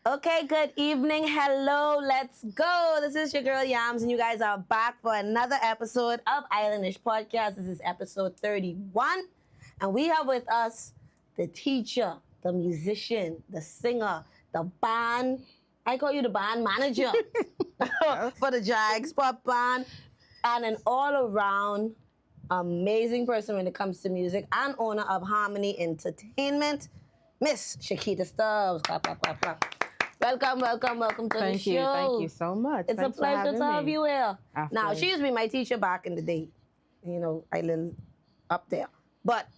Okay, good evening. Hello, let's go. This is your girl Yams, and you guys are back for another episode of Islandish Podcast. This is episode 31, and we have with us the teacher, the musician, the singer, the band. I call you the band manager for the Jags Pop Band, and an all around amazing person when it comes to music and owner of Harmony Entertainment, Miss Shaquita Stubbs. Clap, clap, clap, clap. Welcome to the show. Thank you so much. It's Thanks a pleasure to have you here. After. Now, she used to be my teacher back in the day, Island up there. But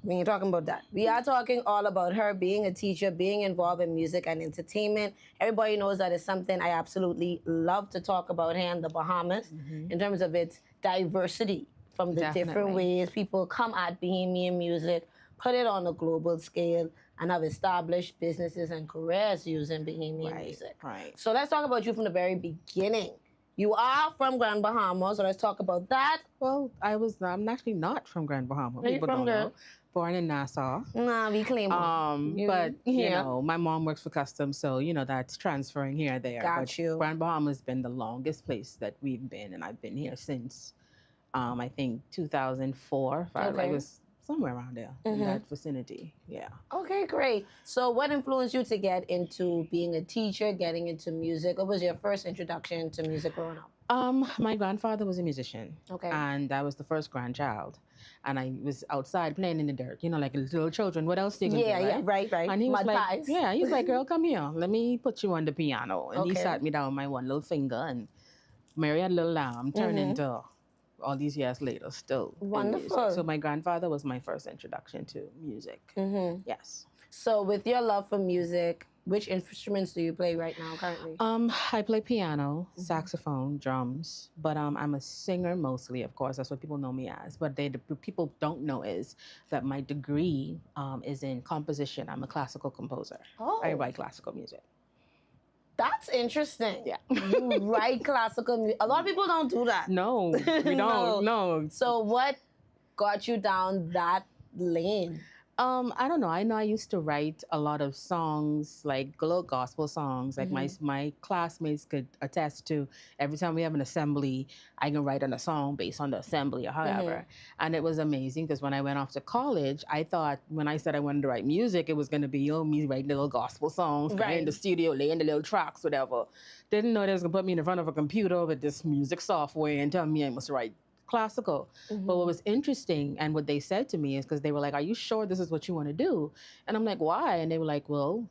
we ain't talking about that. We are talking all about her being a teacher, being involved in music and entertainment. Everybody knows that is something I absolutely love to talk about here in the Bahamas in terms of its diversity from the different ways people come at Bahamian music, put it on a global scale, and have established businesses and careers using Bahamian music. Right. So let's talk about you from the very beginning. You are from Grand Bahama, so let's talk about that. Well, I'm actually not from Grand Bahama. Where you People from, don't girl? know. Born in Nassau. Nah, we claim But, my mom works for customs, so, that's transferring here and there. Got but you. Grand Bahama has been the longest place that we've been, and I've been here since, I think, 2004. Okay. I was somewhere around there in that vicinity. Yeah. Okay, great. So what influenced you to get into being a teacher, getting into music? What was your first introduction to music growing up? My grandfather was a musician. Okay. And I was the first grandchild. And I was outside playing in the dirt, like little children. What else do you can do, right? Right. And he was Mud pies. he was like, girl, come here. Let me put you on the piano. And he Okay. sat me down with my one little finger, and Mary had a little lamb turned into all these years later still. in Wonderful. music. So my grandfather was my first introduction to music. Yes. So with your love for music, which instruments do you play right now currently? I play piano, saxophone, drums, but I'm a singer mostly, of course. That's what people know me as. But the people don't know is that my degree is in composition. I'm a classical composer. Oh. I write classical music. That's interesting. Yeah. You write classical music. A lot of people don't do that. No, we don't. No. So what got you down that lane? I don't know. I know I used to write a lot of songs, like little gospel songs. Like my classmates could attest to. Every time we have an assembly, I can write on a song based on the assembly or however. And it was amazing because when I went off to college, I thought when I said I wanted to write music, it was going to be me writing little gospel songs, going in the studio, laying the little tracks, whatever. Didn't know they was going to put me in front of a computer with this music software and tell me I must write classical. But what was interesting and what they said to me is because they were like, are you sure this is what you want to do? And I'm like, why? And they were like, well,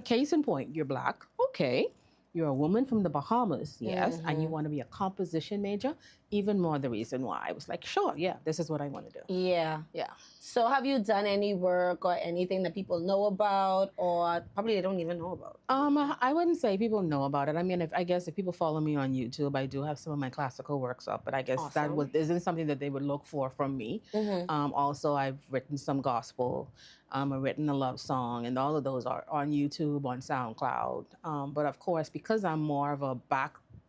case in point, you're black. Okay. You're a woman from the Bahamas, yes, and you want to be a composition major, even more the reason why. I was like, sure, yeah, this is what I want to do. Yeah. Yeah. So have you done any work or anything that people know about or probably they don't even know about? I wouldn't say people know about it. I mean, I guess if people follow me on YouTube, I do have some of my classical works up, but I guess that isn't something that they would look for from me. Also, I've written some gospel. I've written a love song, and all of those are on YouTube, on SoundCloud. But of course, because I'm more of a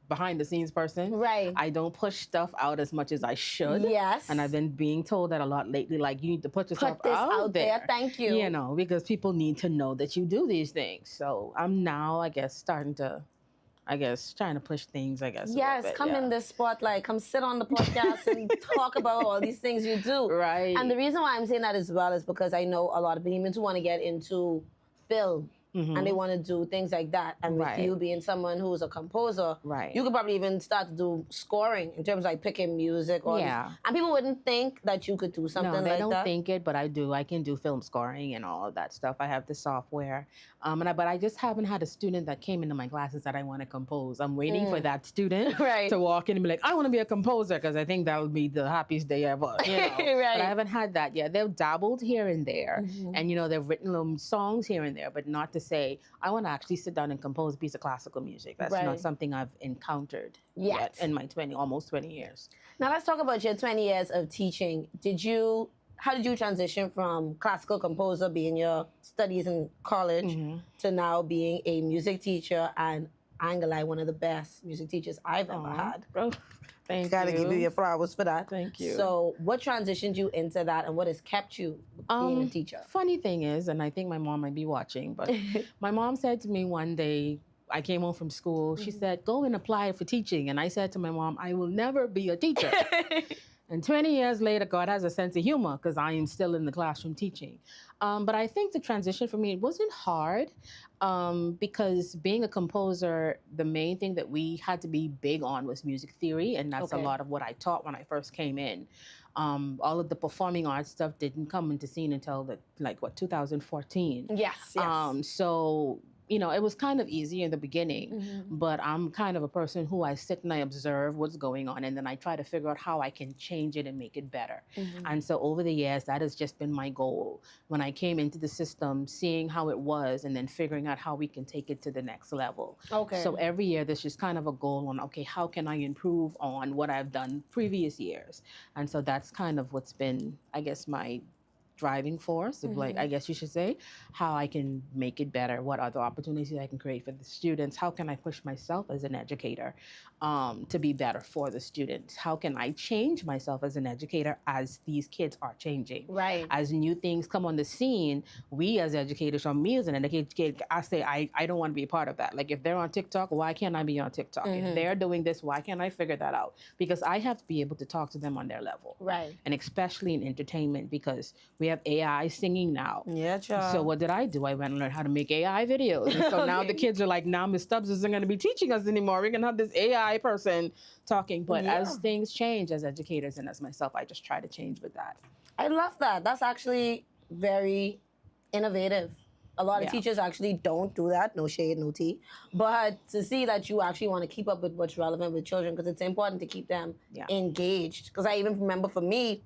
behind the scenes person, I don't push stuff out as much as I should. Yes. And I've been being told that a lot lately, like you need to put yourself Put this out there. Thank you. Because people need to know that you do these things. So I'm now, I guess, trying to push things, I guess. Yes, come in this spotlight. Come sit on the podcast and talk about all these things you do. Right. And the reason why I'm saying that as well is because I know a lot of Bahamians who want to get into film. And they want to do things like that. And with you being someone who's a composer, you could probably even start to do scoring in terms of like picking music. And people wouldn't think that you could do something like that. No, they don't think it, but I do. I can do film scoring and all of that stuff. I have the software. But I just haven't had a student that came into my classes that I want to compose. I'm waiting for that student to walk in and be like, I want to be a composer, because I think that would be the happiest day ever. But I haven't had that yet. They've dabbled here and there. And, they've written little songs here and there, but not to say, I want to actually sit down and compose a piece of classical music. That's not something I've encountered yet in my almost 20 years. Now let's talk about your 20 years of teaching. How did you transition from classical composer, being your studies in college, to now being a music teacher and, I ain't gonna lie, one of the best music teachers I've ever had? Thank Gotta give you you. your flowers for that. Thank you. So, what transitioned you into that, and what has kept you being a teacher? Funny thing is, and I think my mom might be watching, but my mom said to me one day, I came home from school, she said, go and apply for teaching. And I said to my mom, I will never be a teacher. And 20 years later, God has a sense of humor because I am still in the classroom teaching. But I think the transition for me, it wasn't hard because being a composer, the main thing that we had to be big on was music theory. And that's a lot of what I taught when I first came in. All of the performing arts stuff didn't come into scene until 2014. Yes. So it was kind of easy in the beginning, but I'm kind of a person who I sit and I observe what's going on, and then I try to figure out how I can change it and make it better. And so over the years, that has just been my goal. When I came into the system, seeing how it was, and then figuring out how we can take it to the next level. So every year, there's just kind of a goal on, okay, how can I improve on what I've done previous years? And so that's kind of what's been, I guess, my driving force of I guess you should say, how I can make it better, what other opportunities I can create for the students, how can I push myself as an educator to be better for the students, how can I change myself as an educator as these kids are changing. As new things come on the scene, we as educators, or me as an educator, I say I don't want to be a part of that. Like if they're on TikTok, why can't I be on TikTok? If they're doing this, why can't I figure that out? Because I have to be able to talk to them on their level. And especially in entertainment, because we have AI singing now. So what did I do? I went and learned how to make AI videos. And so now the kids are like, now Miss Stubbs isn't going to be teaching us anymore. We're going to have this AI person talking. But as things change, as educators and as myself, I just try to change with that. I love that. That's actually very innovative. A lot of teachers actually don't do that. No shade, no tea. But to see that you actually want to keep up with what's relevant with children, because it's important to keep them engaged. Because I even remember for me,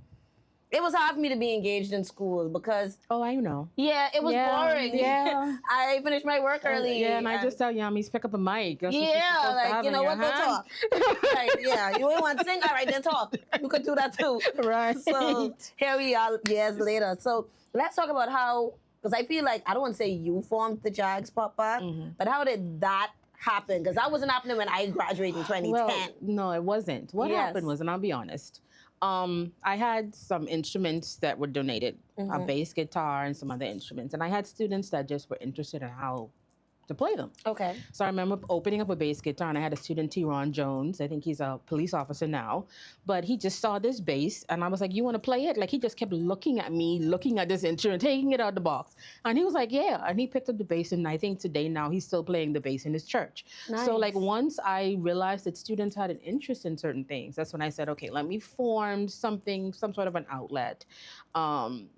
it was hard for me to be engaged in school because... Oh, I know. Yeah, it was boring. I finished my work early. And I just tell Yamis, pick up a mic. That's like, you know what, go talk. You ain't want to sing, all right, then talk. You could do that too. So here we are years later. So let's talk about how, because I feel like, I don't want to say you formed the Jags Pop Back, but how did that happen? Because that wasn't happening when I graduated in 2010. Well, no, it wasn't. What happened was, and I'll be honest, I had some instruments that were donated, a bass guitar and some other instruments. And I had students that just were interested in how to play them. So I remember opening up a bass guitar, and I had a student, T-Ron Jones. I think he's a police officer now. But he just saw this bass, and I was like, you want to play it? Like, he just kept looking at me, looking at this instrument, taking it out of the box. And he was like, yeah. And he picked up the bass, and I think today now he's still playing the bass in his church. So, like, once I realized that students had an interest in certain things, that's when I said, okay, let me form something, some sort of an outlet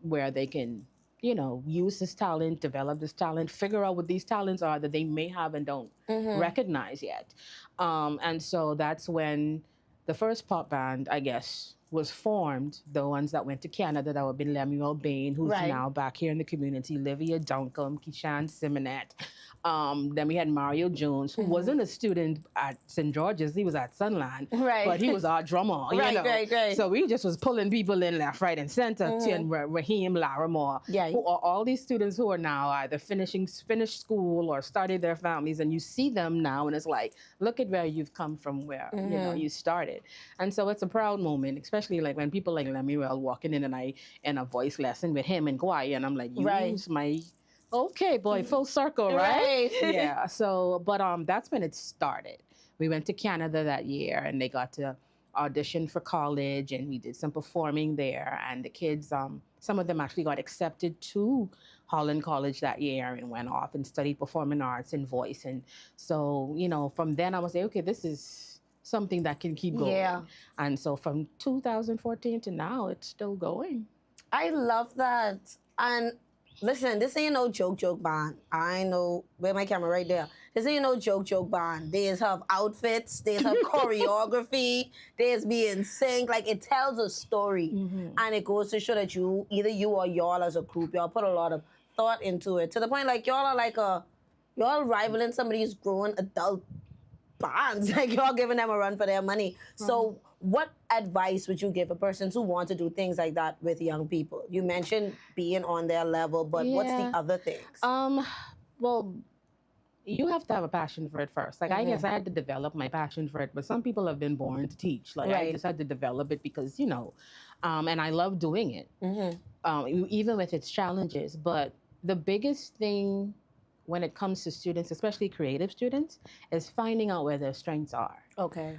where they can use this talent, develop this talent, figure out what these talents are that they may have and don't recognize yet. And so that's when the first pop band, I guess, was formed. The ones that went to Canada, that would be Lemuel Bain, who's now back here in the community, Livia Duncombe, Kishan Simonet. Then we had Mario Jones, who wasn't a student at St. George's. He was at Sunland, but he was our drummer. So we just was pulling people in left, right, and center. And Raheem Larimore, who are all these students who are now either finished school or started their families, and you see them now, and it's like, look at where you've come from, where you started. And so it's a proud moment, especially like when people like Lemuel walking in, and I in a voice lesson with him and Kwai, and I'm like, use my... Okay, boy, full circle, right? Yeah. So, but that's when it started. We went to Canada that year, and they got to audition for college, and we did some performing there. And the kids, some of them actually got accepted to Holland College that year and went off and studied performing arts and voice. And so, from then I was like, okay, this is something that can keep going. And so from 2014 to now, it's still going. I love that. And listen, this ain't no joke band. I know, where my camera right there. This ain't no joke band. There's have outfits, there's have choreography, there's being sync. Like, it tells a story. And it goes to show that either you or y'all as a group, y'all put a lot of thought into it. To the point, like, y'all are like y'all rivaling some of these grown adult bands. Like, y'all giving them a run for their money. So what advice would you give a person who wants to do things like that with young people? You mentioned being on their level, but what's the other things? Well, you have to have a passion for it first. Like I guess I had to develop my passion for it, but some people have been born to teach. Like I Right. just had to develop it because and I love doing it, even with its challenges. But the biggest thing when it comes to students, especially creative students, is finding out where their strengths are. Okay.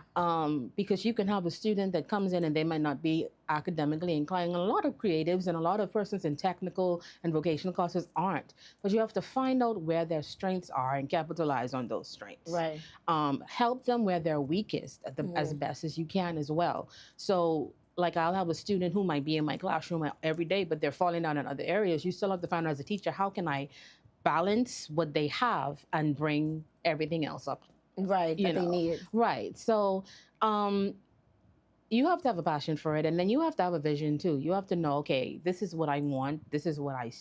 Because you can have a student that comes in and they might not be academically inclined. A lot of creatives and a lot of persons in technical and vocational courses aren't. But you have to find out where their strengths are and capitalize on those strengths. Right. Help them where they're weakest as best as you can as well. So like I'll have a student who might be in my classroom every day, but they're falling down in other areas. You still have to find out as a teacher, how can I balance what they have and bring everything else up? Right. That they need. Right. So you have to have a passion for it, and then you have to have a vision too. You have to know, okay, this is what I want. This is what I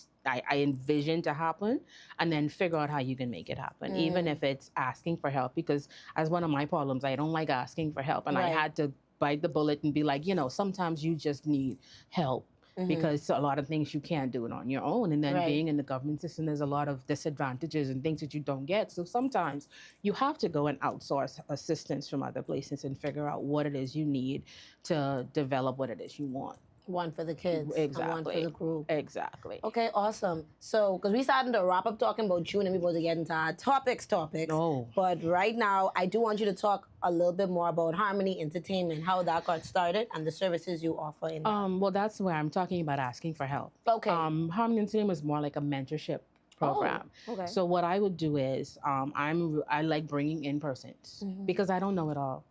envision to happen, and then figure out how you can make it happen, even if it's asking for help. Because as one of my problems, I don't like asking for help, and I had to bite the bullet and be like, sometimes you just need help. Because a lot of things you can't do it on your own. And then being in the government system, there's a lot of disadvantages and things that you don't get. So sometimes you have to go and outsource assistance from other places and figure out what it is you need to develop what it is you want. One for the kids. Exactly. And one for the group. Exactly. Okay, awesome. So, because we started to wrap up talking about June and we're supposed to get into our topics. Oh. But right now, I do want you to talk a little bit more about Harmony Entertainment, how that got started, and the services you offer in that. Well, that's where I'm talking about asking for help. Okay. Harmony Entertainment was more like a mentorship program. Oh, okay. So what I would do is I like bringing in persons because I don't know it all.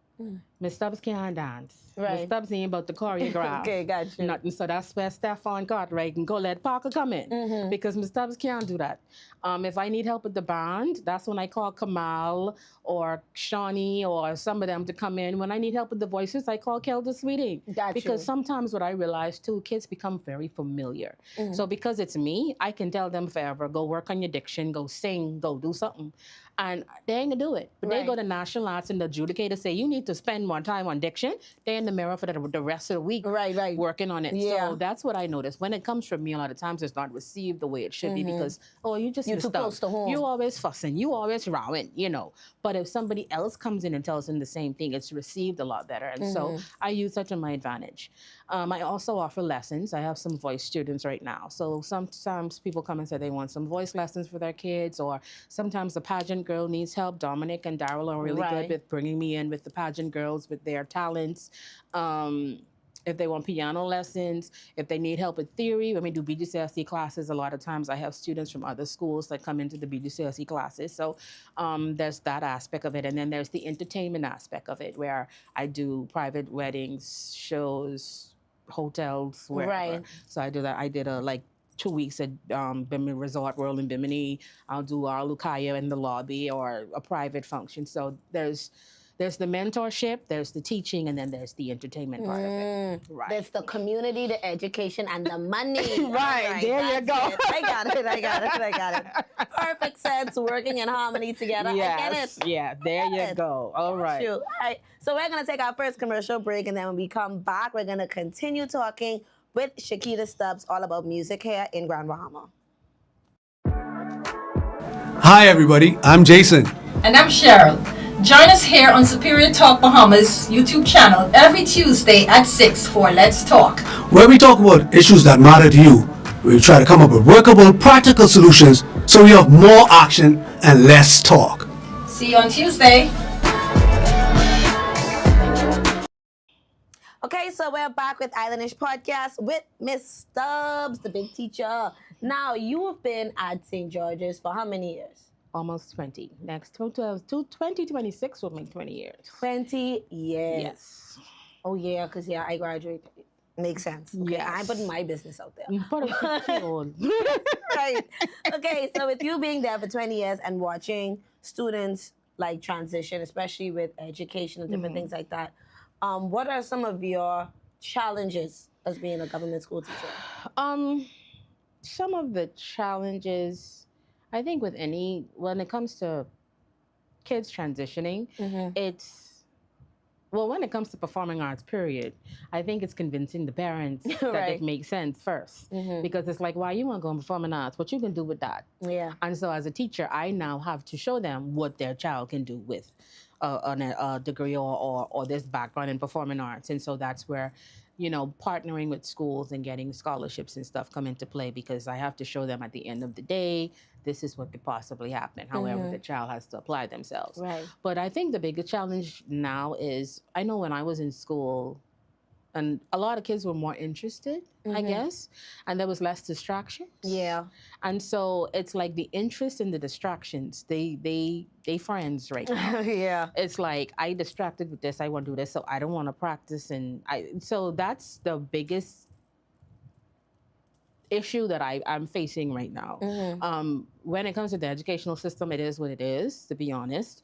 Miss Stubbs can't dance. Right. Miss Stubbs ain't about to choreograph. Okay, got you. Nothing. So that's where Stefan Cartwright and Colette Parker come in because Miss Stubbs can't do that. If I need help with the band, that's when I call Kamal or Shawnee or some of them to come in. When I need help with the voices, I call Kelda Sweeting. Got because you. sometimes what I realize too, kids become very familiar. So because it's me, I can tell them forever, go work on your diction, go sing, go do something. And they ain't gonna do it. But they go to national arts and the adjudicator say, you need to spend more time on diction. They're in the mirror for the rest of the week working on it. Yeah. So that's what I noticed. When it comes from me, a lot of times it's not received the way it should be because, you just You're too close to home. You always fussing. You always rowing, But if somebody else comes in and tells them the same thing, it's received a lot better. And so I use that to my advantage. I also offer lessons. I have some voice students right now. So sometimes people come and say they want some voice lessons for their kids, or sometimes the pageant girl needs help. Dominic and Daryl are really good with bringing me in with the pageant girls with their talents. If they want piano lessons, if they need help with theory, when we do BGCSE classes, a lot of times I have students from other schools that come into the BGCSE classes. So there's that aspect of it. And then there's the entertainment aspect of it, where I do private weddings, shows, hotels, wherever. Right. So I do that. I did 2 weeks at Bimini Resort World in Bimini. I'll do our Lukaya in the lobby or a private function. So there's the mentorship, there's the teaching, and then there's the entertainment part of it. Right. There's the community, the education, and the money. Right, there you go. I got it. Perfect sense, working in harmony together. Yes, I get it. yeah, there you go. All right. All right. So we're going to take our first commercial break, and then when we come back, we're going to continue talking with Shaquita Stubbs all about music here in Grand Bahama. Hi, everybody. I'm Jason. And I'm Cheryl. Join us here on Superior Talk Bahamas YouTube channel every Tuesday at 6 for Let's Talk, where we talk about issues that matter to you. We try to come up with workable, practical solutions so we have more action and less talk. See you on Tuesday. Okay, so we're back with Islandish Podcast with Miss Stubbs, the big teacher. Now, you've been at St. George's for how many years? Almost 20. Next 2026 will make 20 years. 20 years. Yes. Oh, yeah, because, I graduated. Makes sense. Okay, Yes. I'm putting my business out there. Right. Right. Okay, so with you being there for 20 years and watching students transition, especially with education and different things like that, what are some of your challenges as being a government school teacher? Some of the challenges, I think when it comes to kids transitioning, it's Well, when it comes to performing arts, period, I think it's convincing the parents that Right. it makes sense 1st because it's like, why you want to go in performing arts? What you can do with that? Yeah. And so, as a teacher, I now have to show them what their child can do with a degree or this background in performing arts. And so that's where, partnering with schools and getting scholarships and stuff come into play because I have to show them at the end of the day, this is what could possibly happen. However, the child has to apply themselves. Right. But I think the biggest challenge now is, I know when I was in school, and a lot of kids were more interested, I guess, and there was less distractions. Yeah. And so it's like the interest and the distractions, they friends right now. Yeah. It's like, I distracted with this, I want to do this, so I don't want to practice. So that's the biggest issue that I'm facing right now. When it comes to the educational system, it is what it is, to be honest.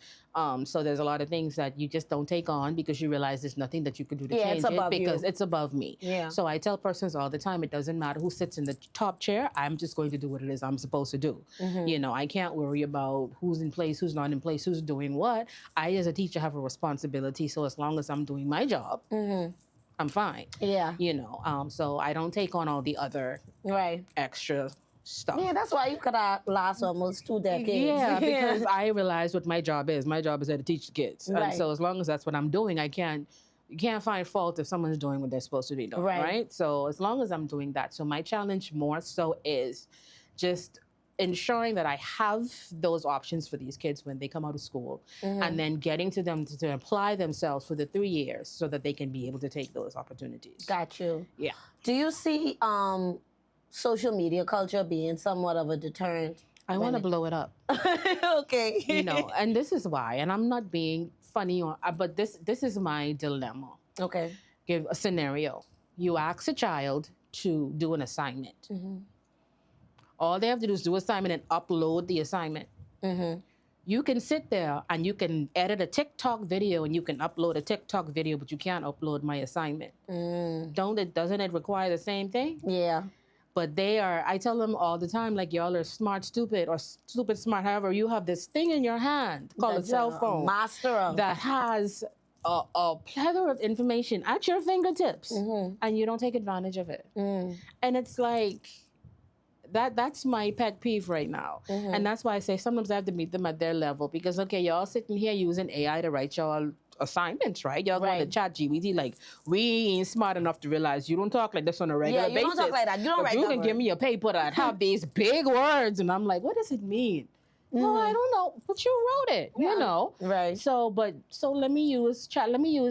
So there's a lot of things that you just don't take on because you realize there's nothing that you can do to change it's above it because you. it's above me. Yeah. So I tell persons all the time, it doesn't matter who sits in the top chair. I'm just going to do what it is I'm supposed to do. I can't worry about who's in place, who's not in place, who's doing what. I, as a teacher, have a responsibility. So as long as I'm doing my job, I'm fine. Yeah. So I don't take on all the other Right. extra stuff. Yeah, that's why you could last almost 2 decades. Yeah, because I realized what my job is. My job is to teach the kids. Right. And so as long as that's what I'm doing, you can't find fault if someone's doing what they're supposed to be doing, right? So as long as I'm doing that. So my challenge more so is just ensuring that I have those options for these kids when they come out of school and then getting to them to apply themselves for the 3 years so that they can be able to take those opportunities. Got you. Yeah. Do you see social media culture being somewhat of a deterrent? I want to blow it up. Okay. And this is why, and I'm not being funny, but this is my dilemma. Okay. Give a scenario. You ask a child to do an assignment. All they have to do is do assignment and upload the assignment. You can sit there and you can edit a TikTok video and you can upload a TikTok video, but you can't upload my assignment. Doesn't it require the same thing? Yeah. But I tell them all the time, like, y'all are smart, stupid, or stupid, smart. However, you have this thing in your hand called a cell phone Master of. that has a plethora of information at your fingertips, and you don't take advantage of it. And it's like, that's my pet peeve right now. And that's why I say sometimes I have to meet them at their level because, okay, y'all sitting here using AI to write y'all assignments, right? Y'all going to chat GPT, like, we ain't smart enough to realize you don't talk like this on a regular basis. Yeah, you don't talk like that. You don't write you that can give word. me a paper that have these big words, and I'm like, what does it mean? No, I don't know, but you wrote it, Right. So let me use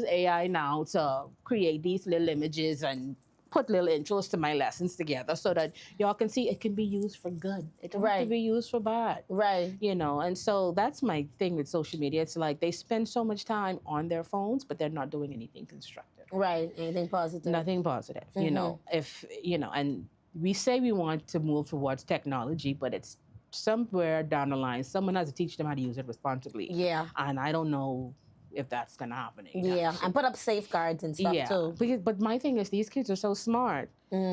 AI now to create these little images and put little intros to my lessons together so that y'all can see it can be used for good. It don't have to be used for bad. Right. And so that's my thing with social media. It's like they spend so much time on their phones, but they're not doing anything constructive. Right. Anything positive. Nothing positive. And we say we want to move towards technology, but it's somewhere down the line, someone has to teach them how to use it responsibly. Yeah. And I don't know if that's gonna happen. Yeah, and put up safeguards and stuff too. But my thing is, these kids are so smart.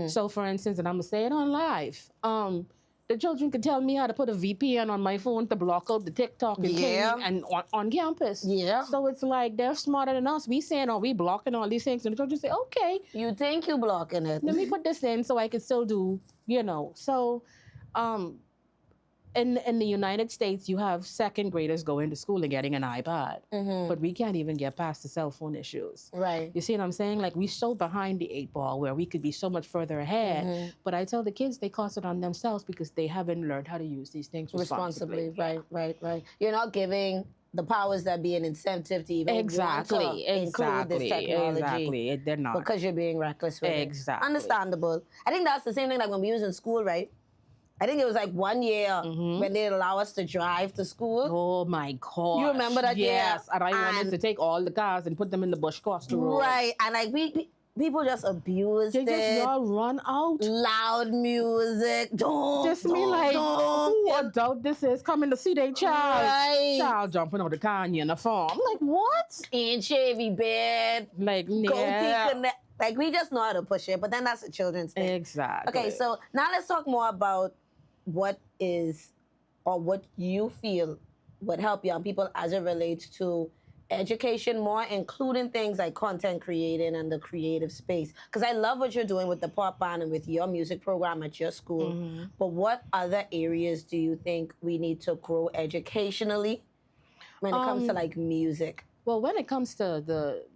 So, for instance, and I'm gonna say it on live. The children can tell me how to put a VPN on my phone to block out the TikTok and thing and on campus. Yeah. So it's like they're smarter than us. We saying, we blocking all these things, and the children say, okay, You think you blocking it? let me put this in so I can still do, So, in the United States, you have second graders going to school and getting an iPad, but we can't even get past the cell phone issues. Right. You see what I'm saying? Like, we're so behind the 8 ball where we could be so much further ahead. But I tell the kids they cost it on themselves because they haven't learned how to use these things responsibly. Right. You're not giving the powers that be an incentive to even want to include this technology. Exactly. They're not. Because you're being reckless with it. Exactly. Understandable. I think that's the same thing like when we was in school, right? I think it was like 1 year when they allow us to drive to school. Oh my God! You remember that? Yes, year? and I wanted to take all the cars and put them in the bush across the road. Right, and like people just abused They it. just all run out. Loud music. Just me like, who adult this is coming to see their child? Right. Child jumping over the Kanye in the farm. I'm like, what? In Chevy bed. Like, Connect. Like, we just know how to push it, but then that's a children's thing. Exactly. Okay, so now let's talk more about what is or what you feel would help young people as it relates to education more, including things like content creating and the creative space? Because I love what you're doing with the pop band and with your music program at your school. But what other areas do you think we need to grow educationally when it comes to like music? Well, when it comes to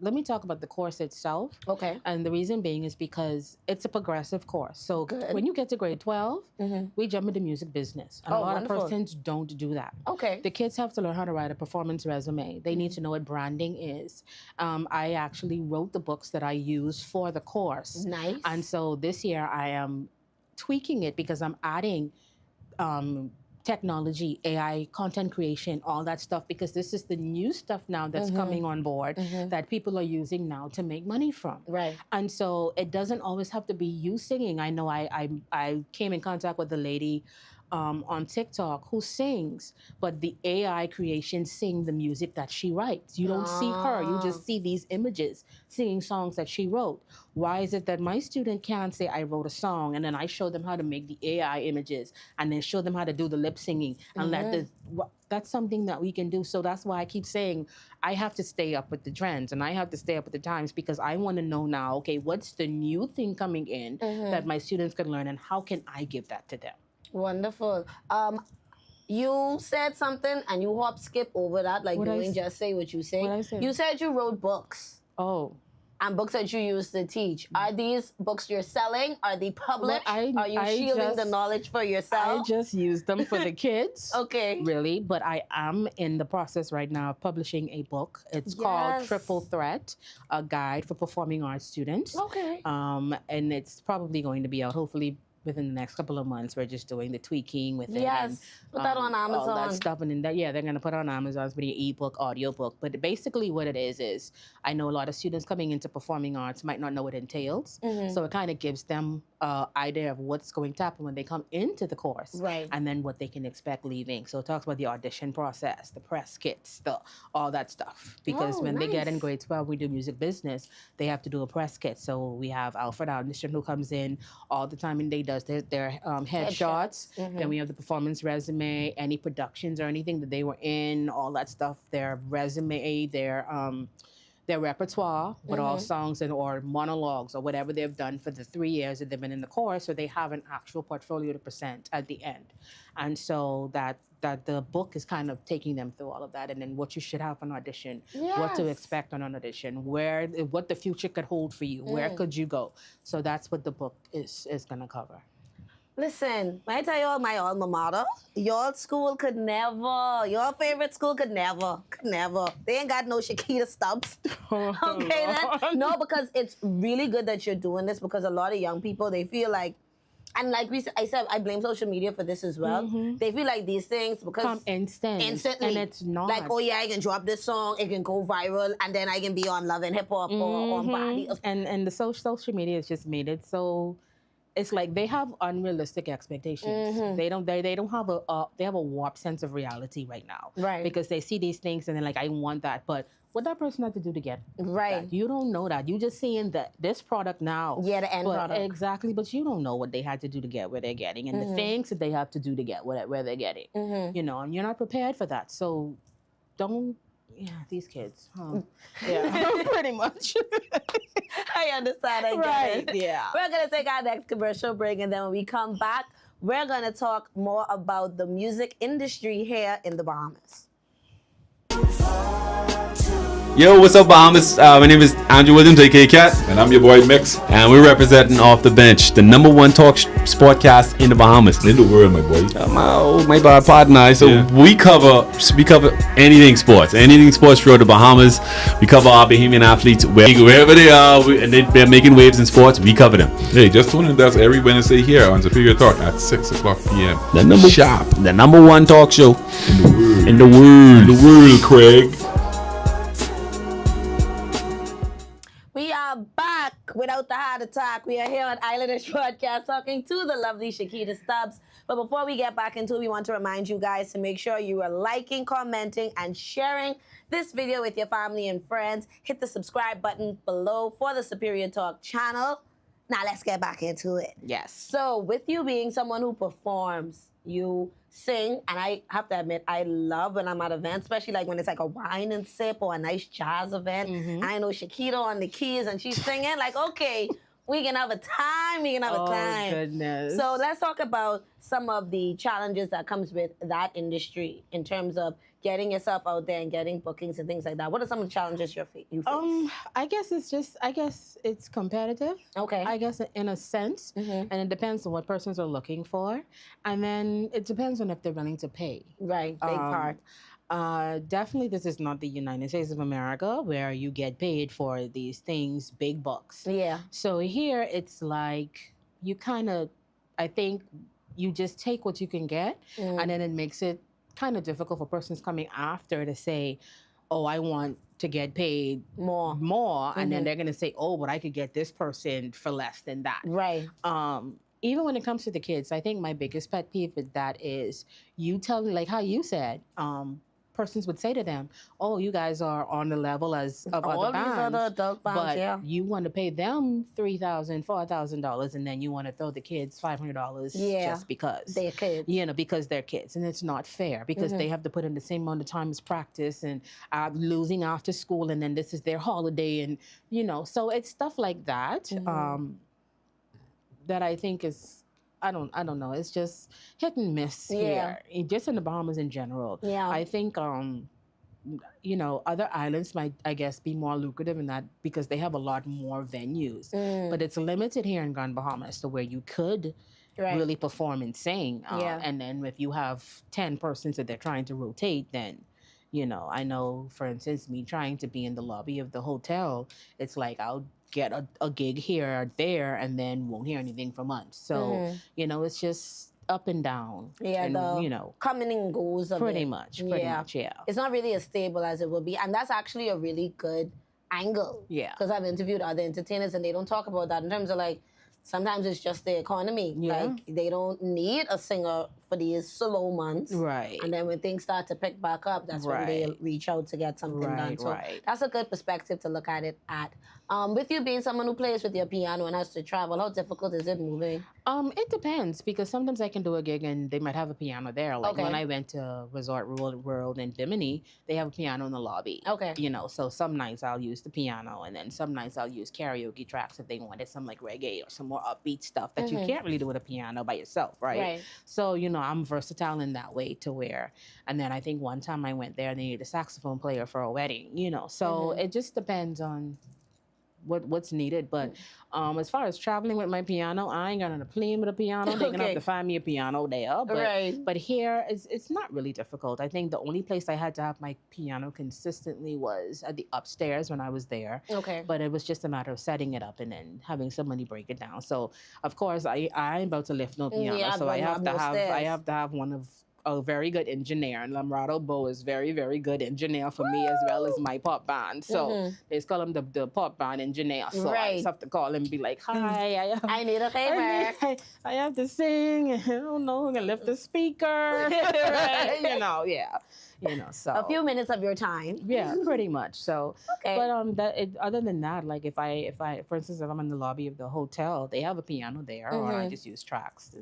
let me talk about the course itself. Okay. And the reason being is because it's a progressive course. So when you get to grade 12, we jump into music business. And a lot of persons don't do that. Okay. The kids have to learn how to write a performance resume. They need to know what branding is. I actually wrote the books that I use for the course. Nice. And so this year I am tweaking it because I'm adding technology, AI, content creation, all that stuff, because this is the new stuff now that's coming on board that people are using now to make money from. Right. And so it doesn't always have to be you singing. I know I came in contact with a lady on TikTok who sings, but the AI creations sing the music that she writes. You don't see her, you just see these images singing songs that she wrote. Why is it that my student can't say, I wrote a song, and then I show them how to make the AI images, and then show them how to do the lip singing, and that's something that we can do. So that's why I keep saying I have to stay up with the trends, and I have to stay up with the times, because I want to know now, okay, what's the new thing coming in that my students can learn, and how can I give that to them? Wonderful. You said something and you hop skip over that, like you ain't just say what you say. What I say? You said you wrote books. Oh. And books that you use to teach. Are these books you're selling? Are they published? Well, Are you shielding the knowledge for yourself? I just use them for the kids. Okay. Really, but I am in the process right now of publishing a book. It's called Triple Threat, a guide for performing arts students. Okay. And it's probably going to be out hopefully within the next couple of months. We're just doing the tweaking with it. Yes, put that on Amazon. All that stuff, and then they're going to put it on Amazon for the ebook, audiobook. But basically what it is I know a lot of students coming into performing arts might not know what it entails. So it kind of gives them an idea of what's going to happen when they come into the course. Right. And then what they can expect leaving. So it talks about the audition process, the press kits, all that stuff. Because when they get in grade 12, we do music business, they have to do a press kit. So we have Alfred Anderson who comes in all the time and they does their headshots. Then we have the performance resume, any productions or anything that they were in, all that stuff, their resume, their repertoire, but all songs or monologues or whatever they've done for the 3 years that they've been in the course, so they have an actual portfolio to present at the end. And so that the book is kind of taking them through all of that, and then what you should have on audition, what to expect on an audition, what the future could hold for you, where could you go. So that's what the book is going to cover. Listen, when I tell you all my alma mater, your school could never, your favorite school could never. They ain't got no Shaquita Stubbs. Okay then? No, because it's really good that you're doing this, because a lot of young people, they feel like, and like I said, I blame social media for this as well. They feel like these things because come instantly, and it's not. Like, oh yeah, I can drop this song, it can go viral, and then I can be on Love and Hip Hop or on Body. And the social media has just made it so. It's like they have unrealistic expectations. They don't have they have a warped sense of reality right now. Right. Because they see these things and they're like, I want that, but what that person had to do to get that? You don't know that. You just seeing this product now. Yeah, the end product. Exactly, but you don't know what they had to do to get where they're getting, and the things that they have to do to get where they're getting. You know, and you're not prepared for that. So don't. Yeah, these kids. Huh? Yeah, pretty much. I understand. I get it. Yeah. We're going to take our next commercial break, and then when we come back, we're going to talk more about the music industry here in the Bahamas. Yo, what's up, Bahamas? My name is Andrew Williams, aka Cat. And I'm your boy Mix. And we're representing Off the Bench, the #1 talk sportcast in the Bahamas. In the world, my boy. My bad partner. So we cover anything sports throughout the Bahamas. We cover our Bahamian athletes wherever they are, and they're making waves in sports. We cover them. Hey, just tune in. That's every Wednesday here on Superior Talk at 6:00 p.m. Sharp. The #1 talk show in the world, Craig. We are back without the heart attack. We are here on Islandish Podcast talking to the lovely Shaquita Stubbs. But before we get back into it, we want to remind you guys to make sure you are liking, commenting, and sharing this video with your family and friends. Hit the subscribe button below for the Superior Talk channel. Now let's get back into it. Yes. So with you being someone who performs, you sing, and I have to admit, I love when I'm at events, especially like when it's like a wine and sip or a nice jazz event. And I know Shaquita on the keys and she's singing, like, okay, we can have a time, we can have a time. Goodness. So let's talk about some of the challenges that comes with that industry in terms of getting yourself out there and getting bookings and things like that. What are some of the challenges you face? I guess it's competitive. Okay. I guess in a sense, and it depends on what persons are looking for, and then it depends on if they're willing to pay. Right, big part. Definitely, this is not the United States of America where you get paid for these things, big bucks. Yeah. So here it's like you kind of, I think you just take what you can get, and then it makes it kind of difficult for persons coming after to say, oh, I want to get paid more, and then they're going to say, oh, but I could get this person for less than that. Right. Even when it comes to the kids, I think my biggest pet peeve with that is you tell me, like how you said, persons would say to them, oh, you guys are on the level as of All other these bands, other adult bands, but yeah. you want to pay them $3,000, $4,000, and then you want to throw the kids $500 just because they're kids. You know, because they're kids, and it's not fair because they have to put in the same amount of time as practice and losing after school, and then this is their holiday, and you know, so it's stuff like that that I think is. I don't know. It's just hit and miss here, just in the Bahamas in general. Yeah. I think, you know, other islands might, I guess, be more lucrative in that because they have a lot more venues. But it's limited here in Grand Bahamas to where you could really perform and sing. And then if you have 10 persons that they're trying to rotate, then, you know, I know, for instance, me trying to be in the lobby of the hotel, it's like I'll get a gig here or there and then won't hear anything for months. So, you know, it's just up and down. Yeah, and, you know, coming and goes of pretty it. much, Yeah. It's not really as stable as it would be. And that's actually a really good angle. Yeah. Because I've interviewed other entertainers and they don't talk about that in terms of like, sometimes it's just the economy. Yeah. Like they don't need a singer for these slow months. Right. And then when things start to pick back up, that's when they reach out to get something done. So that's a good perspective to look at it at. With you being someone who plays with your piano and has to travel, how difficult is it moving? It depends because sometimes I can do a gig and they might have a piano there. Like when I went to Resort World in Bimini, they have a piano in the lobby. Okay. You know, so some nights I'll use the piano and then some nights I'll use karaoke tracks if they wanted some like reggae or some more upbeat stuff that you can't really do with a piano by yourself, right? So, you know, I'm versatile in that way to where, and then I think one time I went there and they needed a saxophone player for a wedding, you know, so it just depends on what's needed. But as far as traveling with my piano, I ain't got on a plane with a piano. They're gonna have to find me a piano there. But here it's not really difficult. I think the only place I had to have my piano consistently was at the upstairs when I was there. But it was just a matter of setting it up and then having somebody break it down. So of course I ain't about to lift no piano. So I have to have one of a very good engineer, and Lamrado Bo is very, very good engineer for me as well as my pop band. So they just call him the pop band engineer. So I just have to call him and be like, hi, I need a favor. I have to sing. I don't know, I'm gonna lift the speaker. You know, You know, so a few minutes of your time. Yeah, pretty much. So, but other than that, like if I, for instance, if I'm in the lobby of the hotel, they have a piano there, or I just use tracks.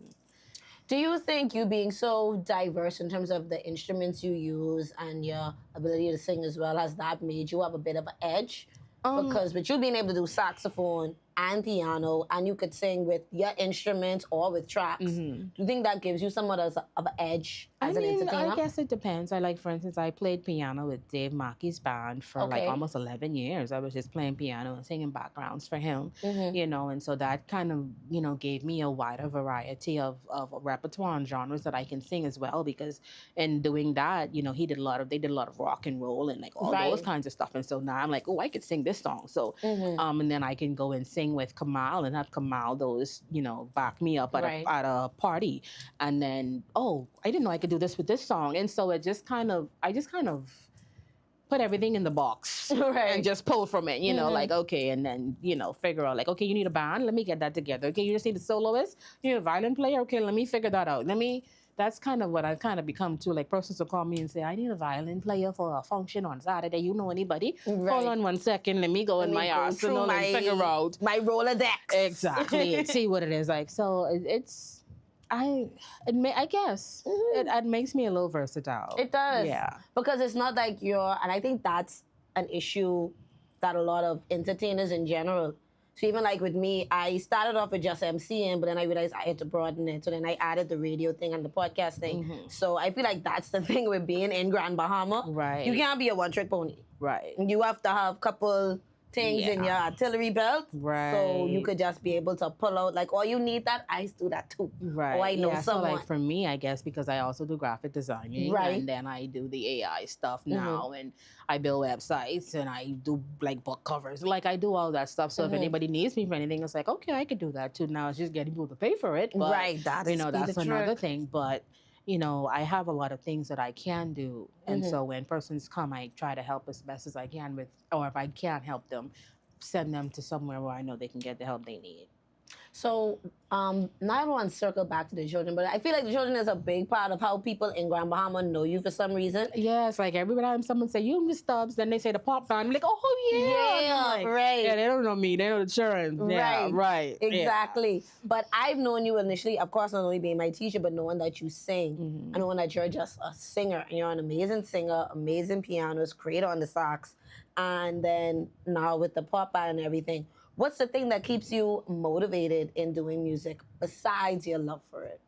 Do you think you being so diverse in terms of the instruments you use and your ability to sing as well, has that made you have a bit of an edge? Because with you being able to do saxophone and piano, and you could sing with your instruments or with tracks, do you think that gives you somewhat of an edge as an entertainer? I guess it depends. For instance, I played piano with Dave Mackey's band for like almost 11 years. I was just playing piano and singing backgrounds for him, you know, and so that kind of, you know, gave me a wider variety of repertoire and genres that I can sing as well, because in doing that, you know, they did a lot of rock and roll and like all those kinds of stuff. And so now I'm like, oh, I could sing this song. So, and then I can go and sing with Kamal and have Kamal back me up at a party, and then I didn't know I could do this with this song, and so I just kind of put everything in the box and just pull from it, you know, like okay, and then figure out like okay, you need a band, let me get that together. Okay, you just need a soloist, you need a violin player. Okay, let me figure that out. That's kind of what I've kind of become too. Like persons will call me and say, I need a violin player for a function on Saturday. You know anybody? Hold on 1 second. Let me go in my arsenal and figure out my Rolodex. Exactly. And see what it is like. So I guess it makes me a little versatile. It does. Yeah. Because it's not like and I think that's an issue that a lot of entertainers in general. So even like with me, I started off with just MCing, but then I realized I had to broaden it. So then I added the radio thing and the podcast thing. So I feel like that's the thing with being in Grand Bahama. Right. You can't be a one-trick pony. Right. You have to have a couple things in your artillery belt. Right. So you could just be able to pull out, like, oh, you need that, I do that too. Right. Or I know someone. So like for me, I guess because I also do graphic designing, Right. and then I do the AI stuff now, and I build websites, and I do like book covers. Like I do all that stuff. So if anybody needs me for anything, it's like, okay, I could do that too. Now it's just getting people to pay for it. But, Right, that is that's the another trick. thing. But I have a lot of things that I can do, and so when persons come, I try to help as best as I can with, or if I can't help them, send them to somewhere where I know they can get the help they need. So, now I want to circle back to the children, but I feel like the children is a big part of how people in Grand Bahama know you for some reason. Yeah, it's like every time someone say, you Miss Stubbs, then they say the pop band. I'm like, oh yeah. Yeah, I'm like, right. Yeah, they don't know me. They know the children. Yeah, right. Exactly. But I've known you initially, of course, not only being my teacher, but knowing that you sing. And knowing that you're just a singer. And you're an amazing singer, amazing pianist, great on the sax. And then now with the pop band and everything. What's the thing that keeps you motivated in doing music besides your love for it?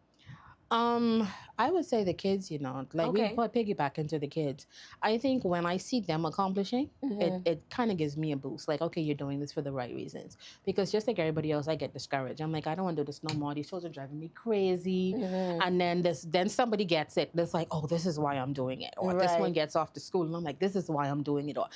I would say the kids, like Okay. we put piggyback into the kids. I think when I see them accomplishing, it kind of gives me a boost. Like, okay, you're doing this for the right reasons. Because just like everybody else, I get discouraged. I'm like, I don't want to do this no more. These shows are driving me crazy. And then somebody gets it. That's like, oh, this is why I'm doing it. Or this one gets off to school, and I'm like, this is why I'm doing it. Or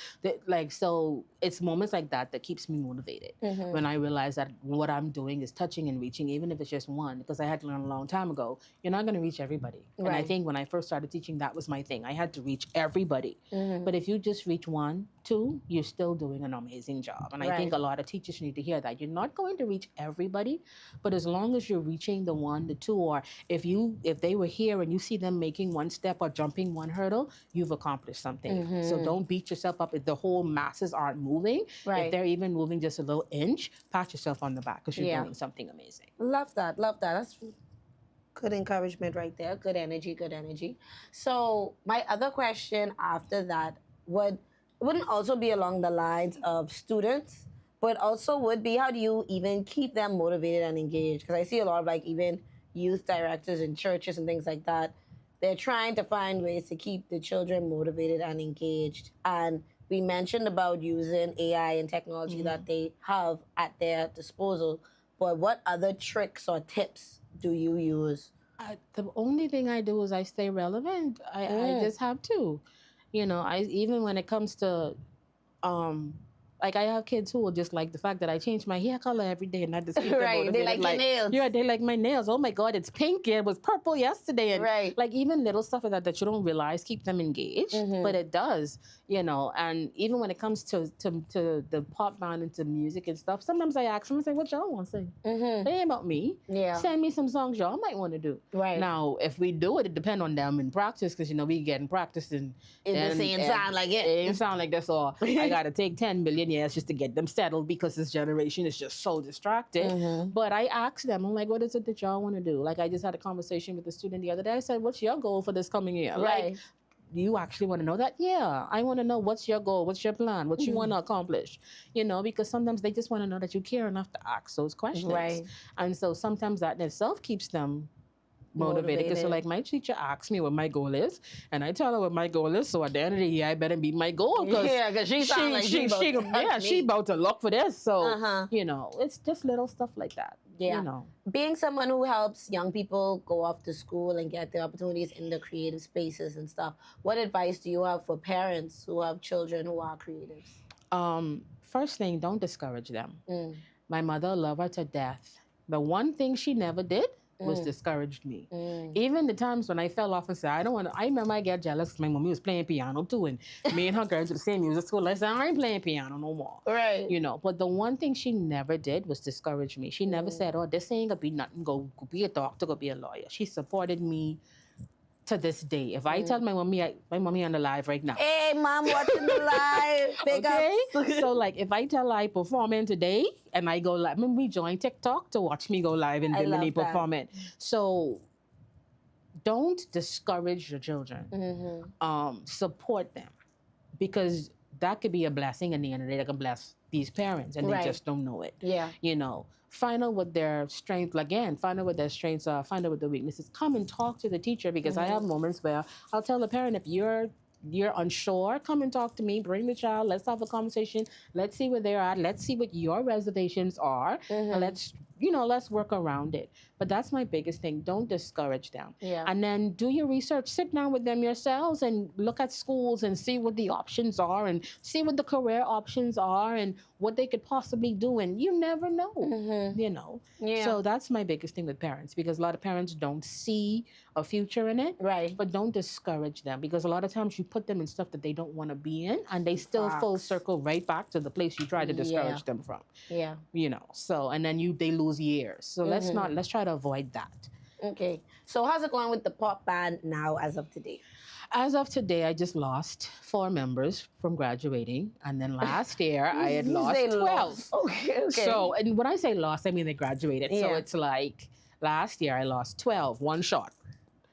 so it's moments like that that keeps me motivated. When I realize that what I'm doing is touching and reaching, even if it's just one. Because I had to learn a long time ago, you're not going to reach everybody. And I Right. think when I first started teaching, that was my thing. I had to reach everybody. But if you just reach one, two, you're still doing an amazing job. And I think a lot of teachers need to hear that. You're not going to reach everybody, but as long as you're reaching the one, the two, or if they were here and you see them making one step or jumping one hurdle, you've accomplished something. So don't beat yourself up if the whole masses aren't moving. Right. If they're even moving just a little inch, pat yourself on the back because you're doing something amazing. Love that. Love that. That's good encouragement right there. Good energy. Good energy. So my other question after that wouldn't also be along the lines of students, but also would be how do you even keep them motivated and engaged? Because I see a lot of like even youth directors in churches and things like that. They're trying to find ways to keep the children motivated and engaged. And we mentioned about using AI and technology that they have at their disposal. But what other tricks or tips do you use? The only thing I do is I stay relevant. I just have to. Even when it comes to like I have kids who will just like the fact that I change my hair color every day and not just keep them Right, they motivated. like your nails. Yeah, they like my nails. Oh my God, it's pink. It was purple yesterday. And Right. like even little stuff like that you don't realize keep them engaged, but it does, And even when it comes to the pop band and to music and stuff, sometimes I ask them, I say, what y'all want to sing? It ain't about me. Yeah. Send me some songs y'all might want to do. Right. Now, if we do it, it depends on them in practice because, we get in practice and It just ain't sound like it. It ain't sound like that's all. I got to take 10 million years just to get them settled because this generation is just so distracted. But I asked them, I'm like, what is it that y'all want to do? Like, I just had a conversation with a student the other day. I said, what's your goal for this coming year? Right. Like, do you actually want to know that? Yeah, I want to know what's your goal, what's your plan, what you want to accomplish, because sometimes they just want to know that you care enough to ask those questions. Right. And so sometimes that in itself keeps them motivated. Because so like my teacher asks me what my goal is, and I tell her what my goal is. So at the end of the year, I better meet my goal. Yeah, because she sounds like she about to look for this. So it's just little stuff like that. Yeah. Being someone who helps young people go off to school and get the opportunities in the creative spaces and stuff, what advice do you have for parents who have children who are creatives? First thing, don't discourage them. My mother loved her to death. The one thing she never did was discouraged me. Even the times when I fell off and said, I don't want to, I remember I get jealous because my mommy was playing piano too, and me and her girls to the same music school. I said, I ain't playing piano no more. Right. But the one thing she never did was discourage me. She never said, oh, this ain't gonna be nothing, go be a doctor, go be a lawyer. She supported me to this day. If I tell my mommy on the live right now. Hey, mom, watching the live. Big Okay, ups. so like if I tell I performing today and I go live, we join TikTok to watch me go live and I then love me that. perform it. So don't discourage your children. Support them, because that could be a blessing in the end of the day that can bless these parents, and they Right. just don't know it. Yeah. You know, find out what their strengths, again, find out what their strengths are, find out what their weaknesses. Come and talk to the teacher, because I have moments where I'll tell the parent, if you're unsure, come and talk to me, bring the child, let's have a conversation, let's see where they're at, let's see what your reservations are, and let's work around it. But that's my biggest thing. Don't discourage them. Yeah. And then do your research. Sit down with them yourselves and look at schools and see what the options are, and see what the career options are, and what they could possibly do. And you never know, you know. Yeah. So that's my biggest thing with parents, because a lot of parents don't see a future in it. Right. But don't discourage them, because a lot of times you put them in stuff that they don't want to be in, and they still full Facts. circle right back to the place you tried to discourage them from. Yeah. You know, so, and then they lose years. So let's try to avoid that. Okay. So how's it going with the pop band now as of today? As of today, I just lost 4 members from graduating, and then last year I had lost They 12. lost. Okay. So, and when I say lost, I mean they graduated. So Yeah. it's like last year I lost 12, one shot.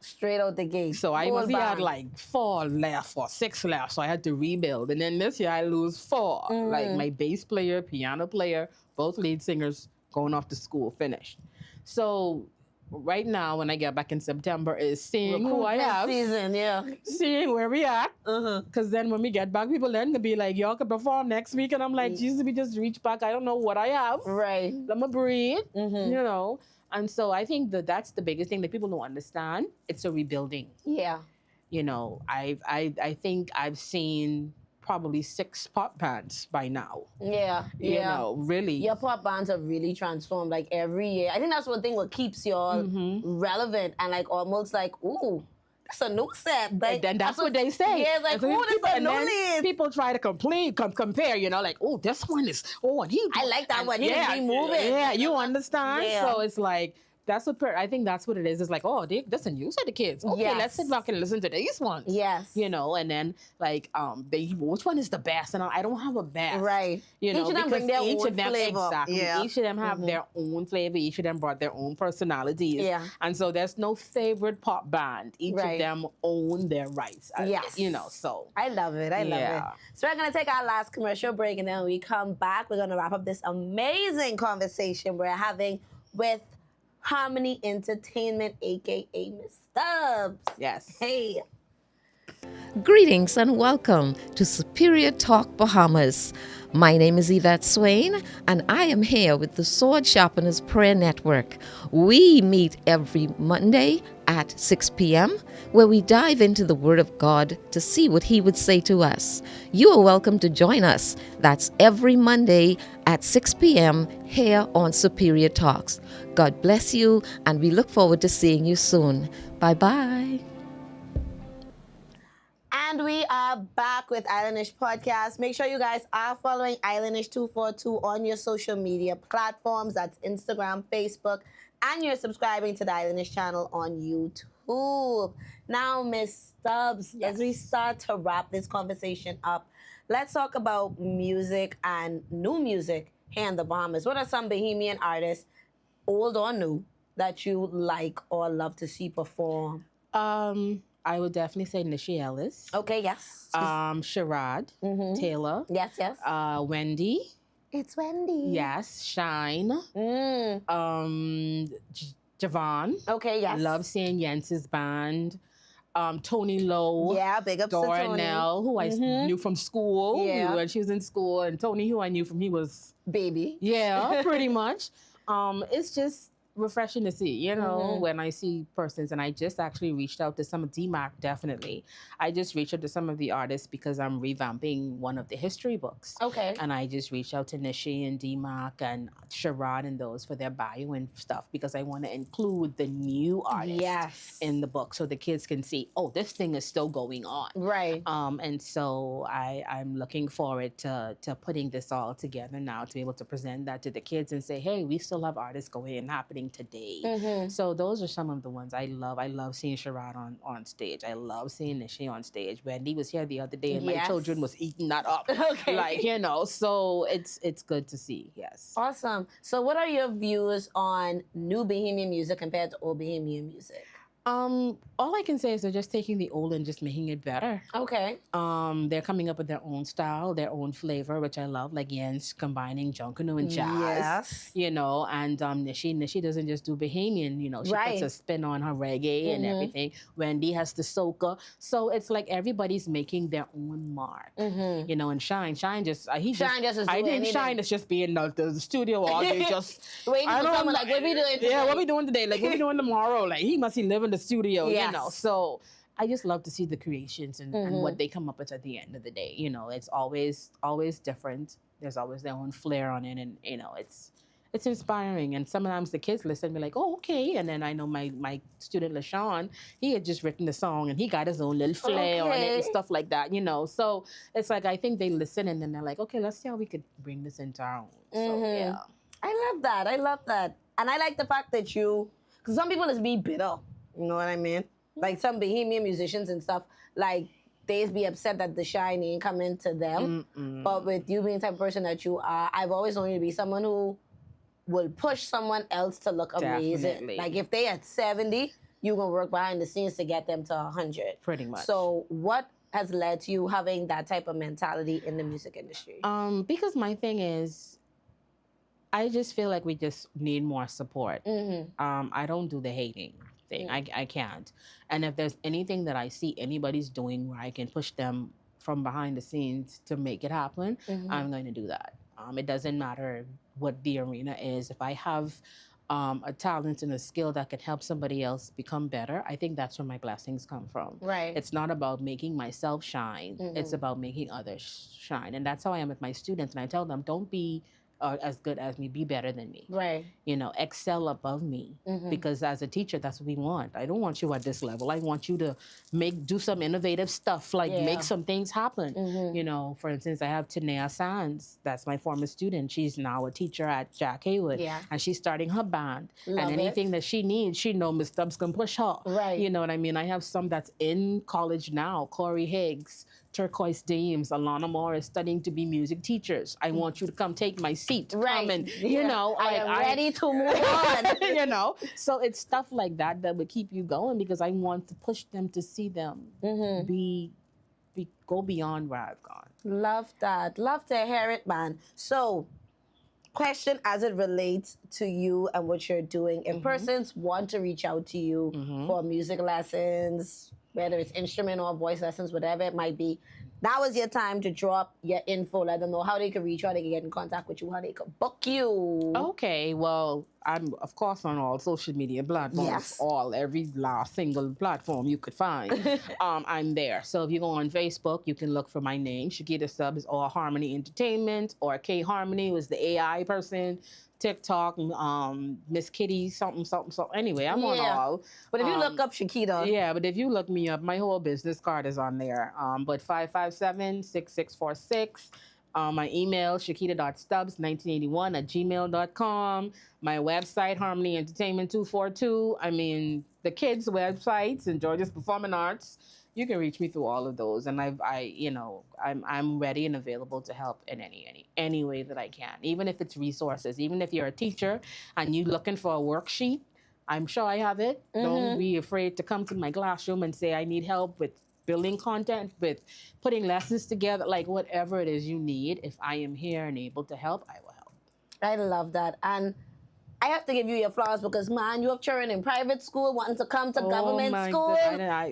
Straight out the gate. So I Whole must had band. like 4 left or 6 left. So I had to rebuild. And then this year I lose 4. Like my bass player, piano player, both lead singers going off to school, finished. So right now, when I get back in September, is seeing who I Recruitment have, season, yeah. seeing where we at. Because then when we get back, people then can be like, y'all can perform next week. And I'm like, Jesus, we just reach back. I don't know what I have. Right. Let me breathe, you know. And so I think that's the biggest thing that people don't understand. It's a rebuilding. Yeah. You know, I think I've seen probably 6 pop bands by now. Yeah. You know, really. Your pop bands have really transformed like every year. I think that's one thing what keeps y'all relevant and like almost like, ooh, that's a new set. Like, And that's what they say. Yeah, like, And so ooh, people- that's a and new then lead. people try to compare, you know, like, oh, this one is, and he. I like that one. He yeah, just be moving. Yeah, you understand? Yeah. So it's like, that's what, I think that's what it is. It's like, oh, that's a new set of kids. Okay, Yes. let's sit back and listen to these ones. Yes. You know, and then like, which one is the best? And I don't have a best. Right. You know, Each of them bring because their each own of them, flavor. exactly. Yeah. Each of them have their own flavor. Each of them brought their own personalities. Yeah. And so there's no favorite pop band. Each Right. of them own their rights. Yes. You know, so. I love it. I love it. Yeah. So we're going to take our last commercial break, and then when we come back, we're going to wrap up this amazing conversation we're having with Harmony Entertainment, a.k.a. Miss Stubbs. Yes. Hey. Greetings and welcome to Superior Talk Bahamas. My name is Yvette Swain, and I am here with the Sword Sharpeners Prayer Network. We meet every Monday at 6 p.m., where we dive into the Word of God to see what He would say to us. You are welcome to join us. That's every Monday at 6 p.m. here on Superior Talks. God bless you, and we look forward to seeing you soon. Bye-bye. And we are back with Islandish Podcast. Make sure you guys are following Islandish 242 on your social media platforms. That's Instagram, Facebook, and you're subscribing to the Islandish channel on YouTube. Now, Miss Stubbs, as we start to wrap this conversation up, let's talk about music and new music here in the Bahamas. What are some Bahamian artists, old or new, that you like or love to see perform? I would definitely say Nishi Ellis. Okay, yes. Sherrod, Taylor. Yes, yes. Wendy. It's Wendy. Yes. Shine. Javon. Okay, yes. Love seeing Jens's band. Tony Lowe. Yeah, big ups to Tony. Darnell, who I knew from school. Yeah. When she was in school. And Tony, who I knew from he was... Baby. Yeah, pretty much. It's just refreshing to see, you know, when I see persons. And I just actually reached out to some of DMAC, definitely. I just reached out to some of the artists because I'm revamping one of the history books. Okay. And I just reached out to Nishi and DMAC and Sherrod and those for their bio and stuff because I want to include the new artists in the book so the kids can see, oh, this thing is still going on. Right. And so I'm looking forward to putting this all together now to be able to present that to the kids and say, hey, we still have artists going and happening happening today. So those are some of the ones I love. I love seeing Sherrod on stage. I love seeing Nishi on stage. Wendy was here the other day, and my children was eating that up. Okay. Like, you know, so it's good to see. Yes. Awesome. So what are your views on new Bahamian music compared to old Bahamian music? All I can say is they're just taking the old and just making it better. Okay. They're coming up with their own style, their own flavor, which I love. Like Jens combining Junkanoo and jazz. Yes. You know, and Nishi doesn't just do Bahamian. You know, she puts a spin on her reggae and everything. Wendy has the soca. So it's like everybody's making their own mark. You know, and Shine just I think Shine is just being the studio all day, just waiting for someone like, what we doing today? Yeah, what we doing today? Like, what we doing tomorrow? Like, he must be living the studio, you know. So I just love to see the creations and what they come up with at the end of the day. You know, it's always different. There's always their own flair on it, and you know, it's inspiring. And sometimes the kids listen and be like, oh, okay. And then I know my student LaShawn, he had just written the song and he got his own little flair on it and stuff like that, you know. So it's like I think they listen and then they're like, okay, let's see how we could bring this into our own. So yeah. I love that. I love that. And I like the fact that because some people just be bitter. You know what I mean? Like some Bahamian musicians and stuff, like they be upset that the shine ain't coming to them. But with you being the type of person that you are, I've always known you to be someone who will push someone else to look amazing. Definitely. Like if they at 70, you're gonna work behind the scenes to get them to 100. Pretty much. So what has led to you having that type of mentality in the music industry? Because my thing is, I just feel like we just need more support. I don't do the hating thing. I can't. And if there's anything that I see anybody's doing where I can push them from behind the scenes to make it happen, I'm going to do that. It doesn't matter what the arena is. If I have a talent and a skill that can help somebody else become better, I think that's where my blessings come from. Right. It's not about making myself shine. It's about making others shine. And that's how I am with my students. And I tell them, don't be as good as me, be better than me. Right. You know, excel above me. Because as a teacher, that's what we want. I don't want you at this level. I want you to do some innovative stuff, like make some things happen. You know, for instance, I have Tanea Sands. That's my former student. She's now a teacher at Jack Haywood. Yeah. And she's starting her band. Love and anything that she needs, she know Miss Stubbs can push her. Right. You know what I mean? I have some that's in college now. Corey Higgs, Turquoise Dames, Alana Moore is studying to be music teachers. I want you to come take my seat. Right. Come and, you know, I am ready to move on. you know, so it's stuff like that that would keep you going because I want to push them to see them go beyond where I've gone. Love that. Love to hear it, man. So, question as it relates to you and what you're doing. If persons want to reach out to you for music lessons, whether it's instrument or voice lessons, whatever it might be, now is your time to drop your info. Let them know how they can reach you, how they can get in contact with you, how they can book you. Okay, well, I'm of course on all social media platforms. Yes. Every last single platform you could find. I'm there. So if you go on Facebook, you can look for my name, Shaquita Stubbs, or Harmony Entertainment, or K Harmony was the AI person. TikTok, Miss Kitty, something. Anyway, I'm on all. But if you look up Shaquita. Yeah, but if you look me up, my whole business card is on there. But 557-6646. My email, shakita.stubbs1981@gmail.com. My website, Harmony Entertainment 242. I mean, the kids' websites and Georgia's Performing Arts. You can reach me through all of those, and I'm ready and available to help in any way that I can. Even if it's resources, even if you're a teacher and you're looking for a worksheet, I'm sure I have it. Don't be afraid to come to my classroom and say I need help with building content, with putting lessons together, like whatever it is you need. If I am here and able to help, I will help. I love that. And I have to give you your flowers because, man, you have children in private school wanting to come to government school.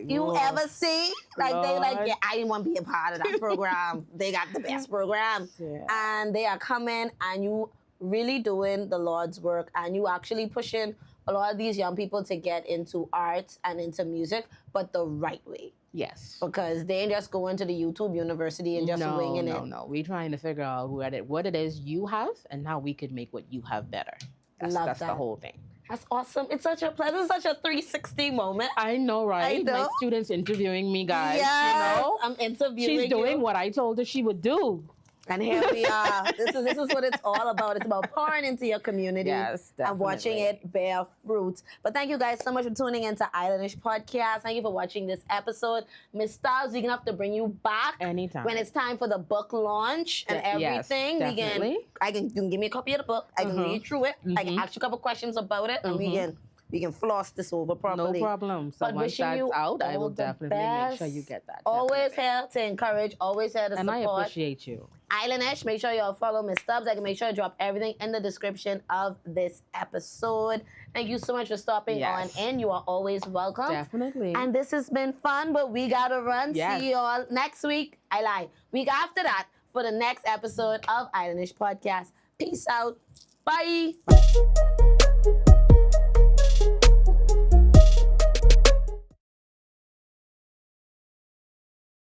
You ever see? Like, they like, yeah, I didn't want to be a part of that program. They got the best program. Yeah. And they are coming and you really doing the Lord's work and you actually pushing a lot of these young people to get into art and into music, but the right way. Yes. Because they ain't just going to the YouTube university and just winging it. No. We're trying to figure out what it is you have and how we could make what you have better. That's the whole thing. That's awesome. It's such a pleasure. It's such a 360 moment. I know, right? I know. My student's interviewing me, guys. Yes, you know? I'm interviewing She's doing you. what I told her she would do. And here we are. This is what it's all about. It's about pouring into your community Yes, and watching definitely. it bear fruit. But thank you guys so much for tuning into Islandish Podcast. Thank you for watching this episode. Miss Stubbs, we're gonna have to bring you back Anytime. when it's time for the book launch and Yes, everything. definitely. You can give me a copy of the book. I can read through it. I can ask you a couple questions about it, and we can floss this over No properly. problem. So But once wishing that's you out, I all will the definitely make sure best. you get that. Always definitely. here to encourage, always here to And I support. appreciate you. Islandish, make sure y'all follow Miss Stubbs. I can make sure to drop everything in the description of this episode. Thank you so much for stopping Yes. on in. You are always welcome. Definitely. And this has been fun, but we gotta run. Yes. See y'all next week. I lied. Week after that for the next episode of Islandish Podcast. Peace out. Bye.